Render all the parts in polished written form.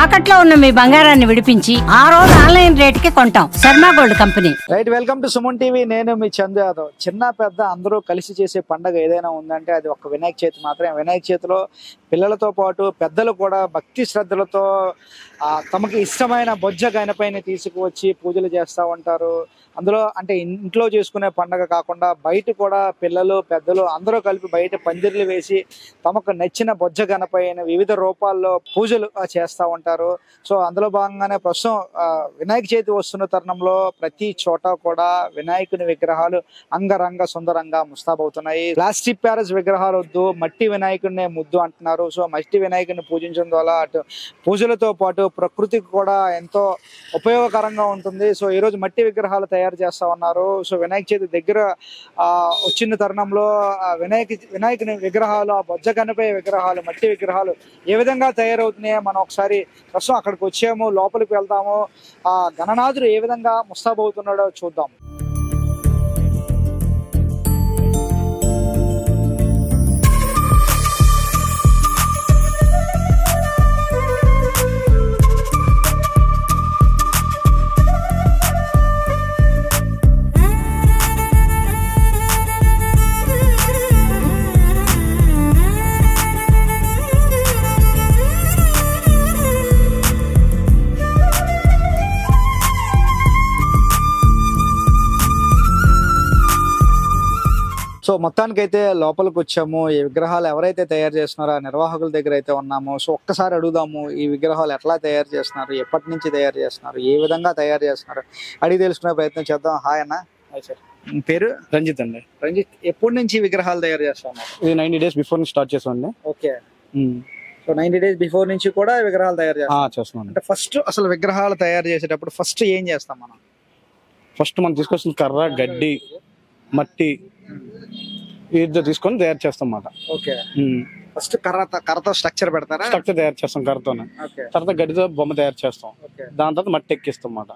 తాకట్లో ఉన్న మీ బంగారాన్ని విడిపించి ఆ రోజు ఆన్లైన్ రేటుకి కొంటాం. Sharma gold company. Right, welcome to Suman TV. నేను మీ చందు యాదవ్. చిన్న పెద్ద అందరూ కలిసి చేసే పండుగ ఏదైనా ఉందంటే అది ఒక వినాయక చవితి మాత్రమే. వినాయక చవితిలో పిల్లలతో పాటు పెద్దలు కూడా భక్తి శ్రద్ధలతో తమకి ఇష్టమైన బొజ్జ గణపతిని తీసుకువచ్చి పూజలు చేస్తూ ఉంటారు. అందులో అంటే ఇంట్లో చేసుకునే పండుగ కాకుండా బయట కూడా పిల్లలు పెద్దలు అందరూ కలిపి బయట పందిర్లు వేసి తమకు నచ్చిన బొజ్జ గణపతిని వివిధ రూపాల్లో పూజలు చేస్తూ ఉంటారు. సో అందులో భాగంగానే ప్రస్తుతం వినాయక చవితి వస్తున్న తరుణంలో ప్రతి చోట కూడా వినాయకుని విగ్రహాలు అంగరంగ సుందరంగా ముస్తాబవుతున్నాయి. ప్లాస్టిక్ ప్యారెస్ విగ్రహాలు వద్దు, మట్టి వినాయకుడినే ముద్దు అంటున్నారు. సో మట్టి వినాయకుడిని పూజించడం ద్వారా అటు పూజలతో పాటు ప్రకృతికి కూడా ఎంతో ఉపయోగకరంగా ఉంటుంది. సో ఈరోజు మట్టి విగ్రహాలు తయారు చేస్తా ఉన్నారు. సో వినాయక చవితి దగ్గర వచ్చిన తరుణంలో వినాయకుని విగ్రహాలు, ఆ బొజ్జ గణపతి విగ్రహాలు, మట్టి విగ్రహాలు ఏ విధంగా తయారవుతున్నాయో మనం ఒకసారి ప్రస్తుతం అక్కడికి వచ్చాము, లోపలికి వెళ్తాము. ఆ గణనాథుడు ఏ విధంగా ముస్తాబవుతున్నాడో చూద్దాం. సో మొత్తానికైతే లోపలికి వచ్చాము. ఈ విగ్రహాలు ఎవరైతే తయారు చేస్తున్నారో ఆ నిర్వాహకుల దగ్గర అయితే ఉన్నాము. సో ఒక్కసారి అడుగుదాము, ఈ విగ్రహాలు ఎట్లా తయారు చేస్తున్నారు, ఎప్పటి నుంచి తయారు చేస్తున్నారు, ఏ విధంగా తయారు చేస్తున్నారు అడిగి తెలుసుకునే ప్రయత్నం చేద్దాం. హాయ్ అన్న. Hi sir. పేరు? రంజిత్ అండి. రంజిత్, ఎప్పటి నుంచి విగ్రహాలు తయారు చేస్తున్నారు? ఇది 90 days బిఫోర్ నుంచి స్టార్ట్ చేసామండి. ఓకే. సో 90 days బిఫోర్ నుంచి కూడా విగ్రహాలు తయారు చేస్తున్నాం. అంటే ఫస్ట్ అసలు విగ్రహాలు తయారు చేసేటప్పుడు ఫస్ట్ ఏం చేస్తాం మనం? ఫస్ట్ మనం తీసుకొచ్చిన కర్ర, గడ్డి, మట్టి ఇది తీసుకొని తయారు చేస్తాం అన్నమాట. ఓకే. ఫస్ట్ కర్రతో స్ట్రక్చర్ పెడతారా? స్ట్రక్చర్ తయారు చేస్తాం కర్రతోనే. తర్వాత గడ్డితో బొమ్మ తయారు చేస్తాం. దాని తర్వాత మట్టి ఎక్కిస్తాం అన్నమాట.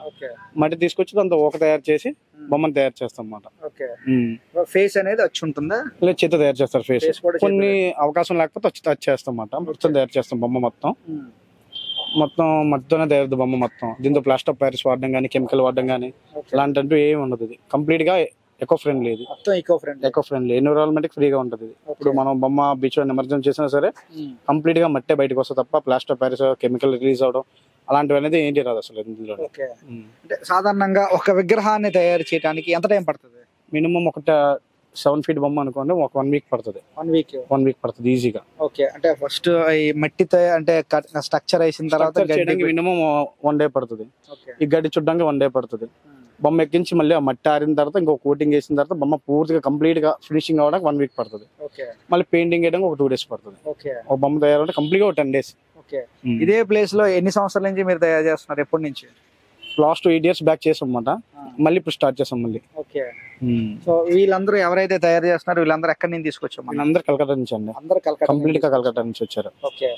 మట్టి తీసుకొచ్చి దాంతో ఒక తయారు చేసి బొమ్మను తయారు చేస్తాం అన్నమాట. ఫేస్ అనేది వచ్చి ఉంటుందా? లేదా చేత తయారు చేస్తారు ఫేస్. కొన్ని అవకాశం లేకపోతే వచ్చి టచ్ చేస్తాం అన్నమాట. మొత్తం తయారు చేస్తాం బొమ్మ మొత్తం మట్టితోనే తయారు బొమ్మ మొత్తం. దీంతో ప్లాస్టర్ ఆఫ్ ప్యారిస్ వాడడం కానీ, కెమికల్ వాడడం కానీ అలాంటి ఏమి ఉండదు. ఇది కంప్లీట్ గా ఎకో ఫ్రెండ్లీ. ఇది ఎకో ఫ్రెండ్లీ, ఎన్విరాన్మెంట్ ఫ్రీగా ఉంటుంది. ఇప్పుడు మనం బొమ్మ బీచ్ లో నిమజ్జనం చేసినా సరే కంప్లీట్ గా మట్టే బయటకు వస్తుంది తప్ప plaster of Paris chemical release అవడం అలాంటివి అనేది ఏంటి రాదు అసలు ఇందులో. సాధారణంగా ఒక విగ్రహాన్ని తయారు చేయడానికి ఎంత టైం పడుతుంది? మినిమం ఒక 7 feet బొమ్మ అనుకోండి, ఒక 1 week పడుతుంది. 1 week పడుతుంది ఈజీగా. ఓకే. అంటే ఫస్ట్ ఈ మట్టితో అంటే స్ట్రక్చర్ వేసిన తర్వాత మినిమం 1 day పడుతుంది. ఈ గడ్డి చుట్టడానికి 1 day పడుతుంది. బొమ్మ ఎక్కించి మళ్ళీ ఆ మట్టి ఆరిన తర్వాత ఇంకో కోటింగ్ వేసిన తర్వాత బొమ్మ పూర్తిగా కంప్లీట్ గా ఫినిషింగ్ అవడానికి 1 week పడుతుంది. మళ్ళీ పెయింటింగ్ వేయడానికి ఒక 2 days పడుతుంది. ఒక బొమ్మ తయారు కంప్లీట్ గా 10 days. ఇదే ప్లేస్ లో ఎన్ని సంవత్సరాల నుంచి మీరు తయారు చేస్తున్నారు? ఎప్పటి నుంచి? లాస్ట్ 8 years బ్యాక్ చేసాం అన్నమాట. మళ్ళీ ఇప్పుడు స్టార్ట్ చేసాం మళ్ళీ. ఓకే. సో వీళ్ళందరూ ఎవరైతే తయారు చేస్తున్నారు వీళ్ళందరూ ఎక్కడి నుంచి తీసుకొచ్చాం? అందరు కలకత్తా నుంచి అండి. అందరు కంప్లీట్ గా కలకత్తా నుంచి వచ్చారు. ఓకే.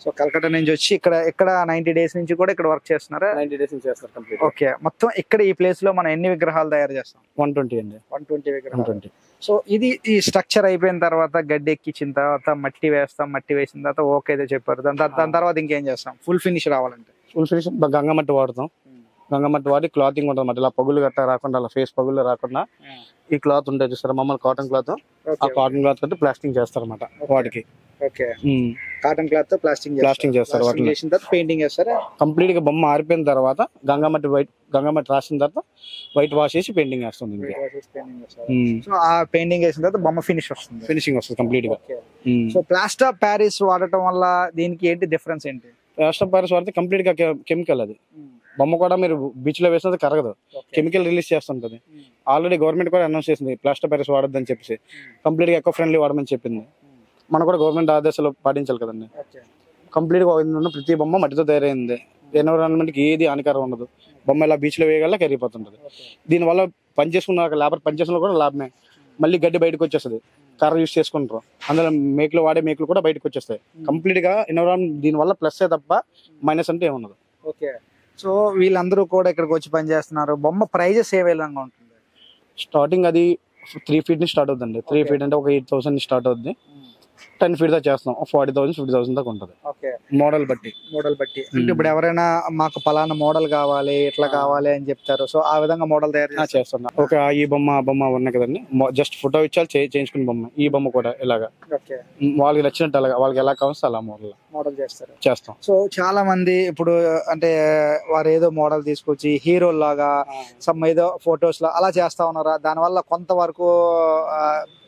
సో కలకత్తా నుంచి వచ్చి ఇక్కడ 90 days నుంచి కూడా ఇక్కడ వర్క్ చేస్తున్నారా? 90 days నుంచి చేస్తారు కంప్లీట్. ఓకే. మొత్తం ఇక్కడ ఈ ప్లేస్ లో మనం ఎన్ని విగ్రహాలు తయారు చేస్తాం? 120 అండి. 120 విగ్రహాలు. సో ఇది ఈ స్ట్రక్చర్ అయిపోయిన తర్వాత గడ్డి ఎక్కించిన తర్వాత మట్టి వేస్తాం. మట్టి వేసిన తర్వాత ఓకే అయితే చెప్పారు. దాని తర్వాత ఇంకేం చేస్తాం? ఫుల్ ఫినిష్ రావాలంటే ఫుల్ ఫినిష్ గంగమట్టి వాడతాం. గంగమట్టి వాడి క్లాతింగ్ ఉంటుంది మధ్య, ఇలా పగులు గట్ట రాకుండా, అలా ఫేస్ పగులు రాకుండా ఈ క్లాత్ ఉంటుంది చూస్తారా మామూలు కాటన్ క్లాత్. ఆ కాటన్ క్లాత్ తోటి ప్లాస్టింగ్ చేస్తారు అన్నమాట వాటికి. ఓకే. కాటన్ క్లాత్ తో ప్లాస్టింగ్ చేస్తారు. వాటిని చేసిన తర్వాత పెయింటింగ్ చేస్తారా? కంప్లీట్ గా బొమ్మ ఆరిపోయిన తర్వాత గంగమట్టి రాసిన తర్వాత వైట్ వాష్ చేసి పెయింటింగ్ వేస్తుంది. సో ఆ పెయింటింగ్ వేసిన తర్వాత బొమ్మ ఫినిషింగ్ వస్తుంది కంప్లీట్ గా. సో ప్లాస్టర్ ఆఫ్ ప్యారిస్ వాడటం వల్ల దీనికి ఏంటి డిఫరెన్స్ ఏంటి? ప్లాస్టర్ ఆఫ్ ప్యారిస్ వాడితే కంప్లీట్ గా కెమికల్. అది బొమ్మ కూడా మీరు బీచ్ లో వేసినది కరగదు, కెమికల్ రిలీజ్ చేస్తుంటది. ఆల్రెడీ గవర్నమెంట్ కూడా అనౌన్స్ చేసింది ప్లాస్టర్ ప్యారిస్ వాడద్దని చెప్పేసి, కంప్లీట్ గా ఎకో ఫ్రెండ్లీ వాడమని చెప్పింది. మనం కూడా గవర్నమెంట్ ఆదేశాలు పాటించాలి కదండి. కంప్లీట్ గా ప్రతి బొమ్మ మట్టితో తయారైంది. ఎన్విరాన్మెంట్ కి ఏది హానికరం ఉండదు. బొమ్మ ఇలా బీచ్ లో వేయగల కరిగిపోతుంటది. దీనివల్ల పనిచేసుకున్న లేబర్ పనిచేసిన కూడా లాభమే. మళ్ళీ గడ్డి బయటకు వచ్చేస్తుంది, కర్ర యూస్ చేసుకుంటారు. అందులో మేకులు వాడే మేకులు కూడా బయటకు వచ్చేస్తాయి. కంప్లీట్ గా ఎన్విరాన్మెంట్ దీని వల్ల ప్లస్ తప్ప మైనస్ అంటే ఏముండదు. ఓకే. సో వీళ్ళందరూ కూడా ఇక్కడికి వచ్చి పని చేస్తున్నారు. బొమ్మ ప్రైజెస్ ఏ విధంగా ఉంటుంది? స్టార్టింగ్ అది 3 feet నుంచి స్టార్ట్ అవుతుంది. 3 feet అంటే ఒక 8,000 స్టార్ట్ అవుతుంది. 10 feet దాకా చేస్తాం. 40,000 50,000 దాకా ఉంటుంది ఓకే, మోడల్ బట్టి. మోడల్ బట్టి. అంటే ఇప్పుడు ఎవరైనా మాకు పలానా మోడల్ కావాలి, ఇట్లా కావాలి అని చెప్తారు, సో ఆ విధంగా మోడల్ తయారు చేస్తున్నా. ఒక ఈ బొమ్మ ఆ బొమ్మ ఉన్నాయి కదండి, జస్ట్ ఫోటో ఇచ్చాలి చేయించుకునే బొమ్మ. ఈ బొమ్మ కూడా ఇలాగా ఓకే, వాళ్ళకి నచ్చినట్టు అలాగా వాళ్ళకి ఎలా కావాల్సి అలా మోడల్ చేస్తాం. సో చాలా మంది ఇప్పుడు అంటే వారు ఏదో మోడల్ తీసుకొచ్చి హీరో లాగా సమ్ ఏదో ఫొటోస్ లో అలా చేస్తా ఉన్నారా, దానివల్ల కొంతవరకు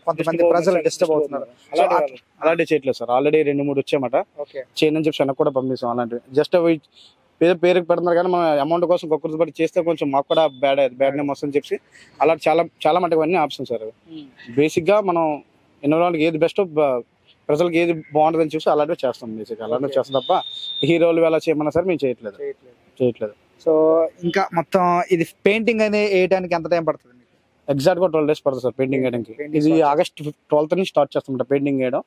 కొంతమంది ప్రజలు డిస్టర్బ్ అవుతున్నారు. అలాంటి చేయట్లేదు సార్, ఆల్రెడీ 2-3 వచ్చాయన్నమాట. చేయని చెప్పి వెనక్కి కూడా పంపిస్తాం. అలాంటివి జస్ట్ అవి పేరుకి పెడుతున్నారు కానీ మనం అమౌంట్ కోసం ఒక్కరి బట్టి చేస్తే కొంచెం మాకు కూడా బ్యాడ్ నేమ్ వస్తుందని చెప్పి అలా చాలా మటుకు అన్ని ఆప్షన్ సార్. బేసిక్ గా మనం ఎన్విరాన్మెంట్ ఏది బెస్ట్, ప్రజలకు ఏది బాగుంటుందని చూసి అలాంటివి చేస్తాం. బేసిక్ అలాంటివి చేస్తాం తప్ప హీరోలు ఎలా చేయమన్నా సరే మేము చేయట్లేదు. సో ఇంకా మొత్తం ఇది పెయింటింగ్ అనేది వేయడానికి ఎంత టైం పడుతుంది? ఎగ్జాక్ట్ గా 12 days పడుతుంది సార్ పెయింటింగ్ వేయడానికి. ఇది August 12th నుంచి స్టార్ట్ చేస్తాం పెయింటింగ్ వేయడం.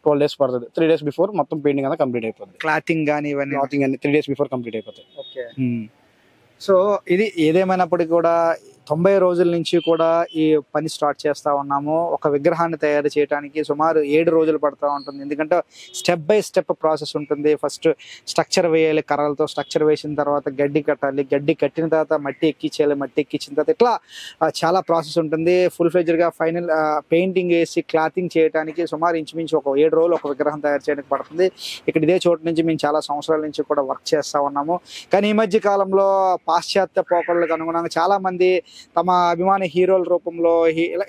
12 days పడుతుంది. 3 days బిఫోర్ మొత్తం పెయింటింగ్ అంతా కంప్లీట్ అయిపోతుంది. క్లాతింగ్ కానీ ఇవన్నీ 3 days బిఫోర్ కంప్లీట్ అయిపోతాయి. ఓకే. సో ఇది ఏదేమైనప్పటికీ కూడా 90 రోజుల నుంచి కూడా ఈ పని స్టార్ట్ చేస్తా ఉన్నాము. ఒక విగ్రహాన్ని తయారు చేయడానికి సుమారు 7 రోజులు పడుతూ ఉంటుంది. ఎందుకంటే స్టెప్ బై స్టెప్ ప్రాసెస్ ఉంటుంది. ఫస్ట్ స్ట్రక్చర్ వేయాలి, కర్రలతో స్ట్రక్చర్ వేసిన తర్వాత గడ్డి కట్టాలి, గడ్డి కట్టిన తర్వాత మట్టి ఎక్కించాలి, మట్టి ఎక్కించిన తర్వాత ఇట్లా చాలా ప్రాసెస్ ఉంటుంది. ఫుల్ ఫ్లెడ్జ్డ్ గా ఫైనల్ పెయింటింగ్ వేసి క్లాతింగ్ చేయడానికి సుమారు ఇంచుమించు ఒక 7 రోజులు ఒక విగ్రహం తయారు చేయడానికి పడుతుంది. ఇక్కడ ఇదే చోటు నుంచి మేము చాలా సంవత్సరాల నుంచి కూడా వర్క్ చేస్తా ఉన్నాము. కానీ ఈ మధ్య కాలంలో పాశ్చాత్య పోకళ్ళకు అనుగుణంగా చాలా మంది తమ అభిమాని హీరోల రూపంలో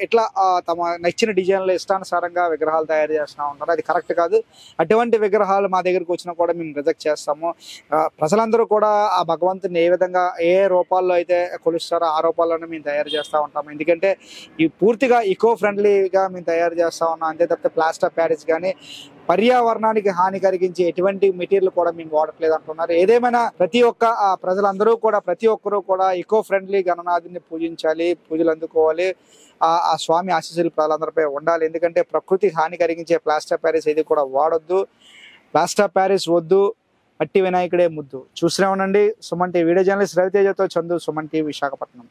ఇట్లా తమ నచ్చిన డిజైన్లో ఇష్టానుసారంగా విగ్రహాలు తయారు చేస్తూ ఉంటారు. అది కరెక్ట్ కాదు. అటువంటి విగ్రహాలు మా దగ్గరకు వచ్చినా కూడా మేము రిజెక్ట్ చేస్తాము. ప్రజలందరూ కూడా ఆ భగవంతుని ఏ విధంగా ఏ రూపాల్లో అయితే కొలుస్తారో ఆ రూపాల్లోనే మేము తయారు చేస్తూ ఉంటాము. ఎందుకంటే ఈ పూర్తిగా ఈకో ఫ్రెండ్లీగా మేము తయారు చేస్తూ ఉన్నాం. అంతే తప్పితే ప్లాస్టర్ ఆఫ్ ప్యారిస్ కానీ పర్యావరణానికి హాని కలిగించే ఎటువంటి మెటీరియల్ కూడా మేము వాడట్లేదు అంటున్నారు. ఏదేమైనా ప్రతి ఒక్క ప్రజలందరూ కూడా ప్రతి ఒక్కరూ కూడా ఈకో ఫ్రెండ్లీ గణనాథుని పూజించాలి, పూజలు అందుకోవాలి. ఆ స్వామి ఆశీస్సులు ప్రజలందరిపై ఉండాలి. ఎందుకంటే ప్రకృతికి హాని కలిగించే ప్లాస్టర్ ఆఫ్ ప్యారిస్ ఇది కూడా వాడొద్దు. ప్లాస్టర్ ఆఫ్ ప్యారిస్ వద్దు, మట్టి వినాయకుడే ముద్దు. చూస్తూనే ఉండండి సుమన్ టీవీ. వీడియో జర్నలిస్ట్ రవితేజతో చందు, సుమన్ టీవీ, విశాఖపట్నం.